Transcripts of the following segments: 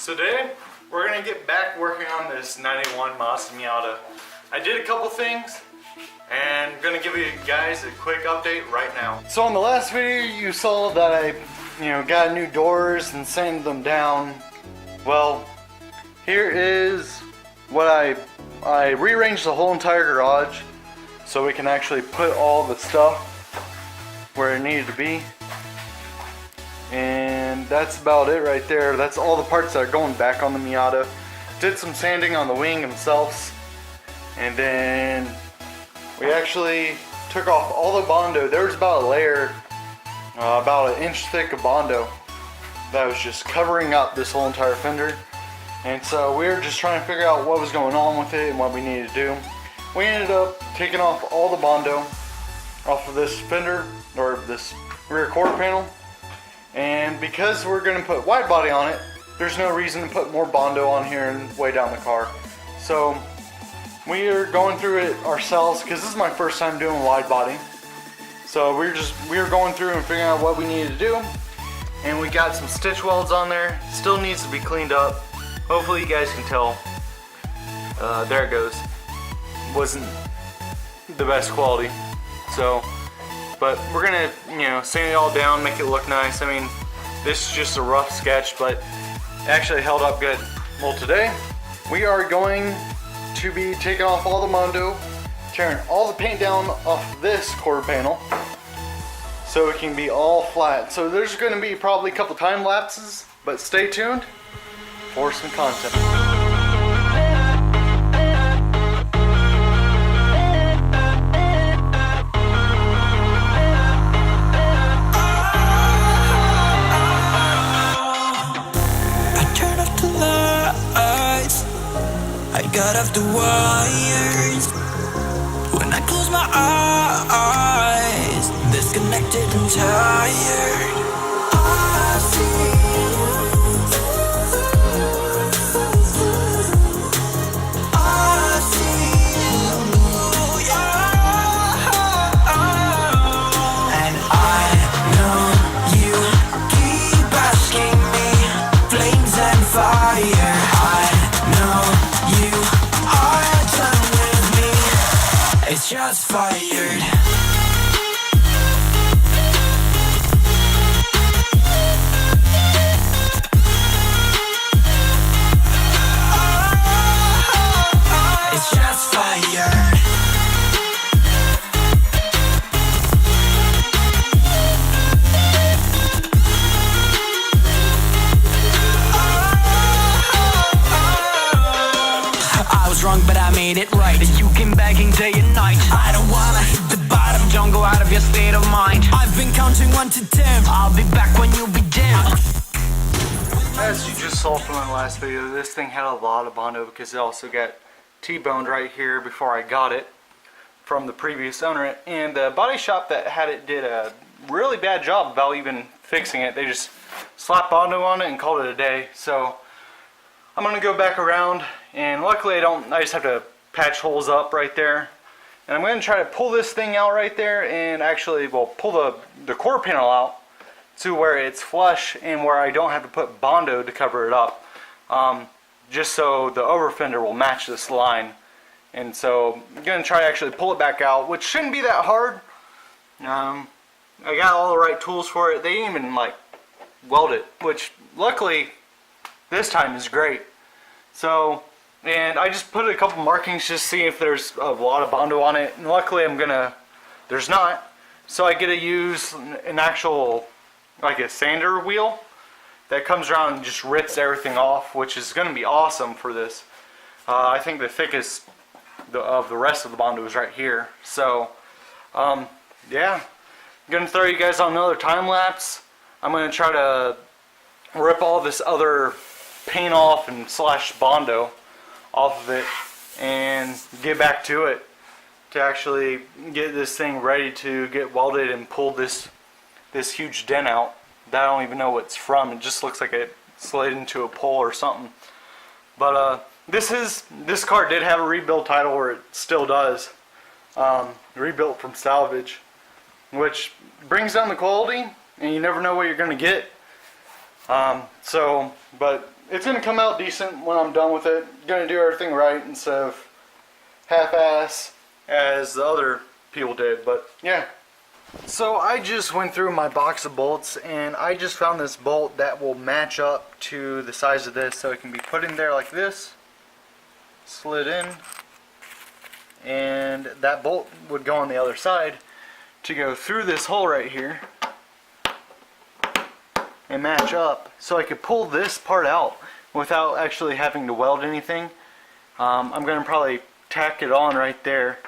So today, we're going to get back working on this 91 Mazda Miata. I did a couple things, and I'm going to give you guys a quick update right now. So in the last video, you saw that I, got new doors and sanded them down. Well, here is what I rearranged the whole entire garage so we can actually put all the stuff where it needed to be. And that's about it right there. That's all the parts that are going back on the Miata. Did some sanding on the wing themselves, and then we actually took off all the Bondo. There was about a layer, about an inch thick of Bondo that was just covering up this whole entire fender. And so we were just trying to figure out what was going on with it and what we needed to do. We ended up taking off all the Bondo off of this fender, or this rear quarter panel. And because we're going to put wide body on it, there's no reason to put more Bondo on here and way down the car. So we are going through it ourselves because this is my first time doing wide body. So we were going through and figuring out what we needed to do. And we got some stitch welds on there. Still needs to be cleaned up. Hopefully you guys can tell. There it goes. Wasn't the best quality. So, but we're gonna, sand it all down, make it look nice. I mean, this is just a rough sketch, but it actually held up good. Well, today we are going to be taking off all the Bondo, tearing all the paint down off this quarter panel so it can be all flat. So there's gonna be probably a couple time lapses, but stay tuned for some content. Got off the wires when I close my eyes, disconnected and tired. I see you, yeah. And I know you keep asking me, flames and fire. It's just fired. It's just fired. I was wrong, but I made it right. You came begging day and night. I don't wanna hit the bottom. Don't go out of your state of mind. I've been counting 1 to 10. I'll be back when you be down. As you just saw from my last video, this thing had a lot of Bondo because it also got T-boned right here before I got it from the previous owner. And the body shop that had it did a really bad job about even fixing it. They just slapped Bondo on it and called it a day. So I'm gonna go back around, and luckily I just have to patch holes up right there. And I'm gonna try to pull this thing out right there and actually, pull the quarter panel out to where it's flush and where I don't have to put Bondo to cover it up. Just so the over fender will match this line. And so I'm gonna try to actually pull it back out, which shouldn't be that hard. I got all the right tools for it. They didn't even weld it, which luckily this time is great. So, and I just put a couple markings just to see if there's a lot of Bondo on it. And luckily there's not. So I get to use an actual, a sander wheel that comes around and just rips everything off, which is going to be awesome for this. I think the thickest of the rest of the Bondo is right here. So, yeah. I'm going to throw you guys on another time lapse. I'm going to try to rip all this other paint off and slash Bondo off of it and get back to it to actually get this thing ready to get welded and pull this huge dent out that I don't even know what it's from. It just looks like it slid into a pole or something. But this car did have a rebuild title, or it still does. Rebuilt from salvage, which brings down the quality, and you never know what you're going to get. But it's going to come out decent when I'm done with it. Going to do everything right instead of half-ass as the other people did. But yeah. So I just went through my box of bolts and I just found this bolt that will match up to the size of this, so it can be put in there like this, slid in, and that bolt would go on the other side to go through this hole right here and match up, so I could pull this part out without actually having to weld anything. I'm going to probably tack it on right there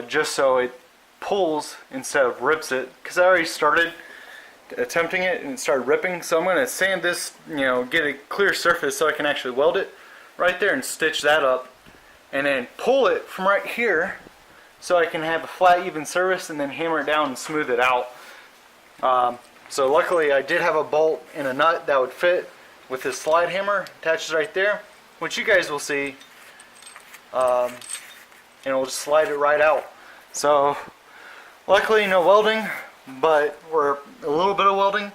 just so it pulls instead of rips it, because I already started attempting it and it started ripping. So I'm going to sand this, get a clear surface so I can actually weld it right there and stitch that up, and then pull it from right here so I can have a flat even surface and then hammer it down and smooth it out. So luckily I did have a bolt and a nut that would fit with this slide hammer attached right there, which you guys will see, and it'll just slide it right out. So luckily no welding, or a little bit of welding,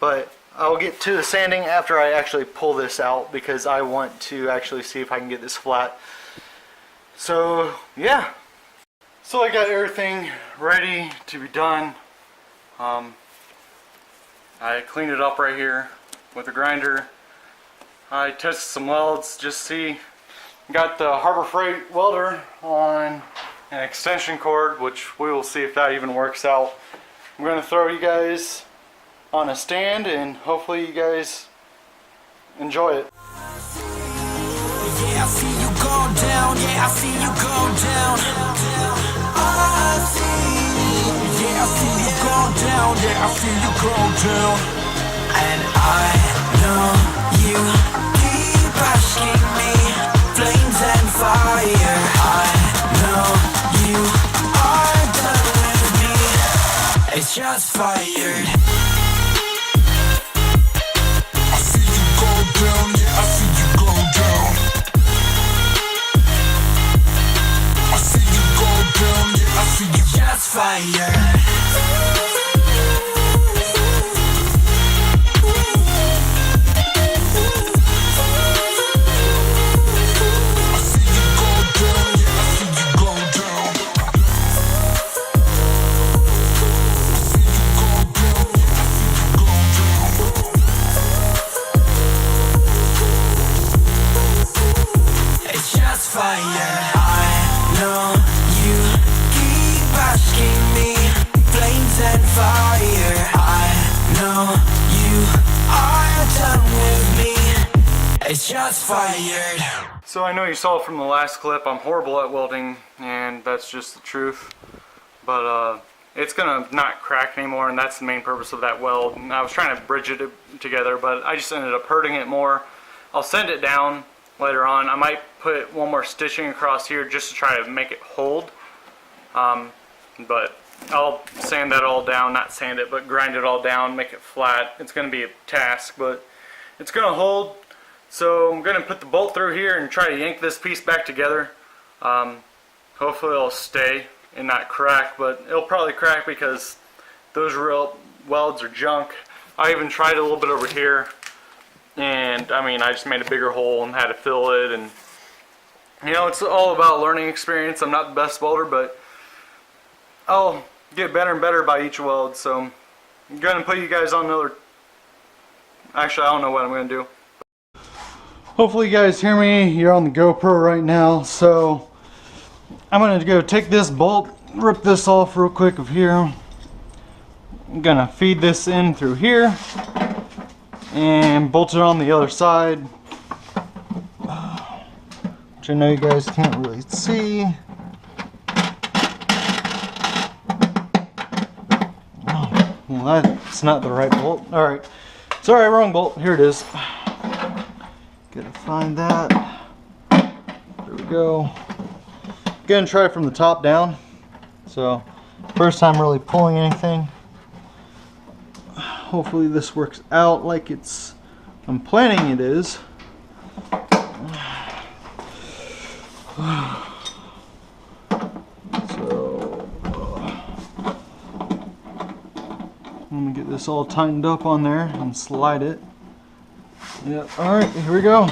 but I'll get to the sanding after I actually pull this out, because I want to actually see if I can get this flat. So yeah, so I got everything ready to be done. I cleaned it up right here with a grinder. I tested some welds, just see. Got the Harbor Freight welder on an extension cord, which we will see if that even works out. I'm going to throw you guys on a stand and hopefully you guys enjoy it. Yeah, I see you go down. Yeah, I see you go down. Yeah, I see you go down. Yeah, I see you go down. And I know you keep asking me, flames and fire. I know you are done with me. It's just fired. I see you go down. Yeah, I see you go down. I see you go down. Yeah, I see you just fired. It's just fired. So I know you saw from the last clip I'm horrible at welding, and that's just the truth. But it's gonna not crack anymore, and that's the main purpose of that weld. And I was trying to bridge it together, but I just ended up hurting it more. I'll sand it down later on. I might put one more stitching across here just to try to make it hold. But I'll sand that all down, not sand it, but grind it all down, make it flat. It's gonna be a task, but it's gonna hold. So I'm going to put the bolt through here and try to yank this piece back together. Hopefully it'll stay and not crack, but it'll probably crack because those real welds are junk. I even tried a little bit over here, and I mean, I just made a bigger hole and had to fill it, and it's all about learning experience. I'm not the best welder, but I'll get better and better by each weld. So I'm going to put you guys on another, actually I don't know what I'm going to do. Hopefully you guys hear me. You're on the GoPro right now, so I'm gonna go take this bolt, rip this off real quick of here. I'm gonna feed this in through here and bolt it on the other side, which I know you guys can't really see. Oh, well, that's not the right bolt. Alright, sorry, wrong bolt. Here it is. Gotta find that. There we go. Gonna try from the top down. So, first time really pulling anything. Hopefully this works out like I'm planning it is. So, I'm gonna get this all tightened up on there and slide it. Yeah, alright, here we go.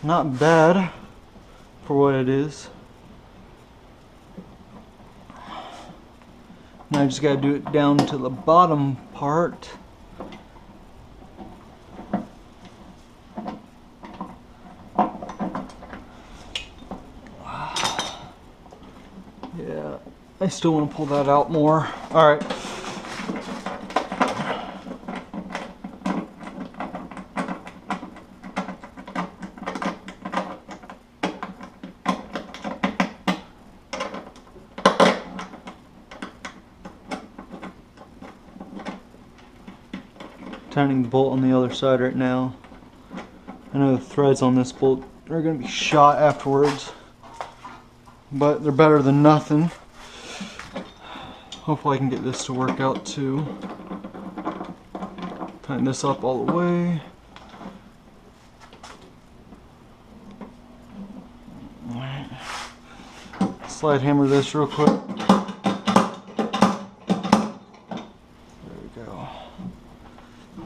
Not bad for what it is. Now I just gotta do it down to the bottom part. Yeah, I still want to pull that out more. Alright. Tightening the bolt on the other side right now. I know the threads on this bolt are going to be shot afterwards, but they're better than nothing. Hopefully I can get this to work out too. Tighten this up all the way. Alright. Slide hammer this real quick.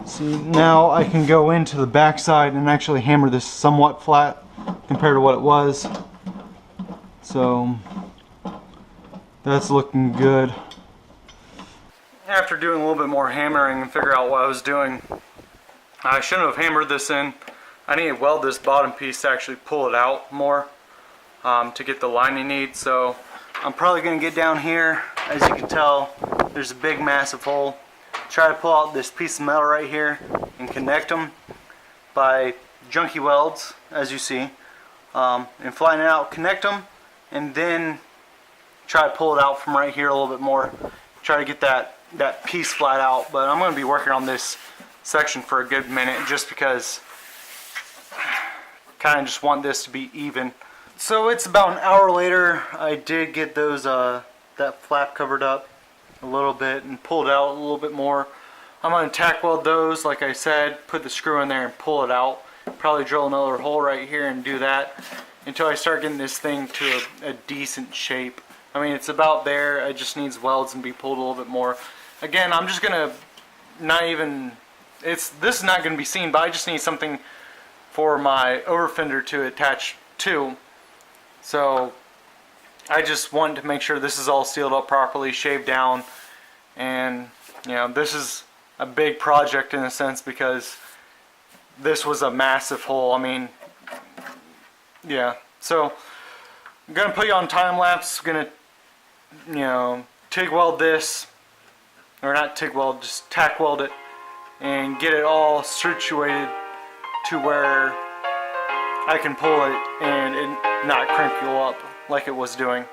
See, now I can go into the back side and actually hammer this somewhat flat compared to what it was. So that's looking good. After doing a little bit more hammering and figure out what I was doing, I shouldn't have hammered this in. I need to weld this bottom piece to actually pull it out more to get the line you need. So I'm probably going to get down here. As you can tell, there's a big massive hole. Try to pull out this piece of metal right here and connect them by junky welds, as you see, and flatten it out, connect them, and then try to pull it out from right here a little bit more. Try to get that piece flat out. But I'm going to be working on this section for a good minute just because I kind of just want this to be even. So it's about an hour later. I did get those that flap covered up a little bit and pulled out a little bit more. I'm going to tack weld those, like I said, put the screw in there and pull it out. Probably drill another hole right here and do that until I start getting this thing to a decent shape. I mean, it's about there. It just needs welds and be pulled a little bit more. Again, I'm just going to this is not going to be seen, but I just need something for my over fender to attach to. So I just want to make sure this is all sealed up properly, shaved down, and you know, this is a big project in a sense because this was a massive hole. I mean, yeah. So I'm gonna put you on time lapse. Gonna, you know, TIG weld this, or not TIG weld, just tack weld it, and get it all situated to where I can pull it and it not crinkle up like it was doing.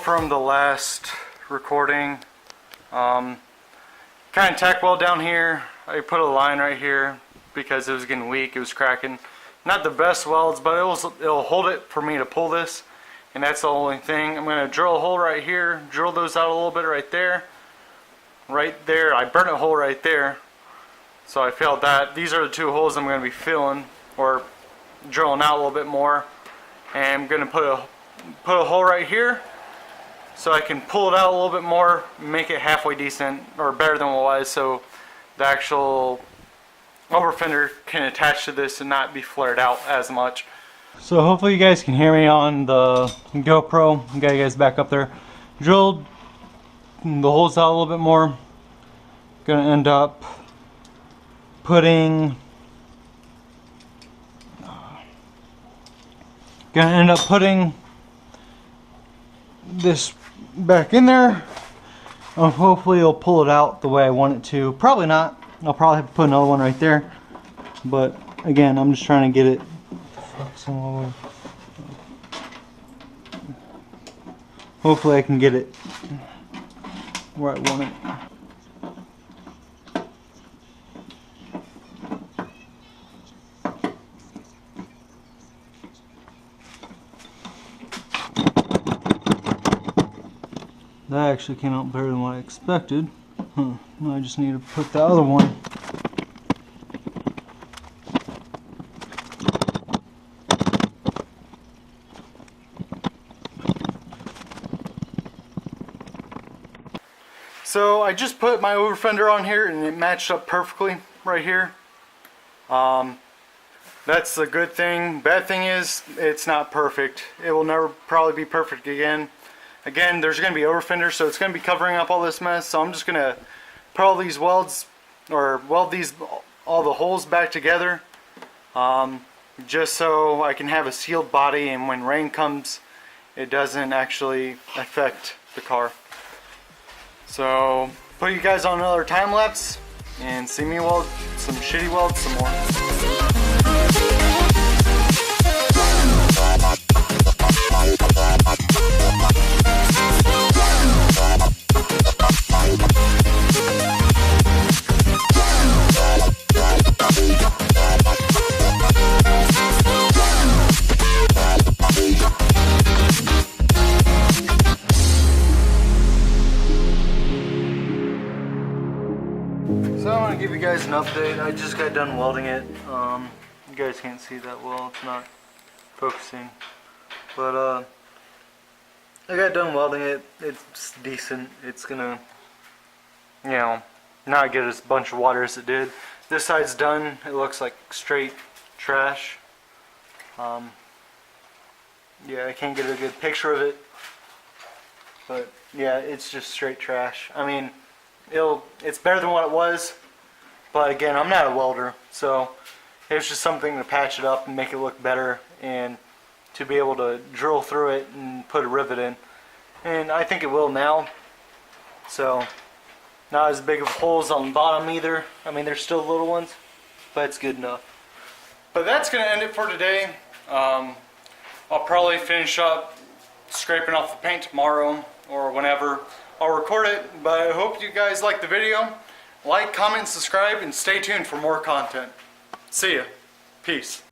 From the last recording, kind of tack weld down here. I put a line right here because it was getting weak, it was cracking. Not the best welds, but it'll hold it for me to pull this and that's the only thing. I'm going to drill a hole right here, drill those out a little bit right there. Right there, I burnt a hole right there, so I failed that. These are the two holes I'm going to be filling, or drilling out a little bit more. And I'm going to put a hole right here, so I can pull it out a little bit more, make it halfway decent, or better than what it was, so the actual over fender can attach to this and not be flared out as much. So hopefully you guys can hear me on the GoPro. Got you guys back up there. Drilled the holes out a little bit more. Gonna end up putting this back in there. Hopefully it'll pull it out the way I want it to. Probably not. I'll probably have to put another one right there. But again, I'm just trying to get it. Hopefully I can get it where I want it. That actually came out better than what I expected. Now I just need to put the other one. So I just put my over fender on here and it matched up perfectly right here. That's a good thing. Bad thing is it's not perfect. It will never probably be perfect again. Again, there's going to be over fender, so it's going to be covering up all this mess. So I'm just going to put all these welds, or weld all the holes back together, just so I can have a sealed body, and when rain comes, it doesn't actually affect the car. So put you guys on another time lapse and see me weld some shitty welds some more. So I want to give you guys an update. I just got done welding it. You guys can't see that well, it's not focusing. But I got done welding it. It's decent. It's gonna, you know, not get as bunch of water as it did. This side's done. It looks like straight trash. Yeah, I can't get a good picture of it. But yeah, it's just straight trash. I mean, it's better than what it was, but again, I'm not a welder, so it's just something to patch it up and make it look better, and to be able to drill through it and put a rivet in. And I think it will now. So not as big of holes on the bottom either. I mean, there's still little ones, but it's good enough. But that's gonna end it for today. I'll probably finish up scraping off the paint tomorrow or whenever I'll record it, but I hope you guys like the video. Like, comment, subscribe, and stay tuned for more content. See ya. Peace.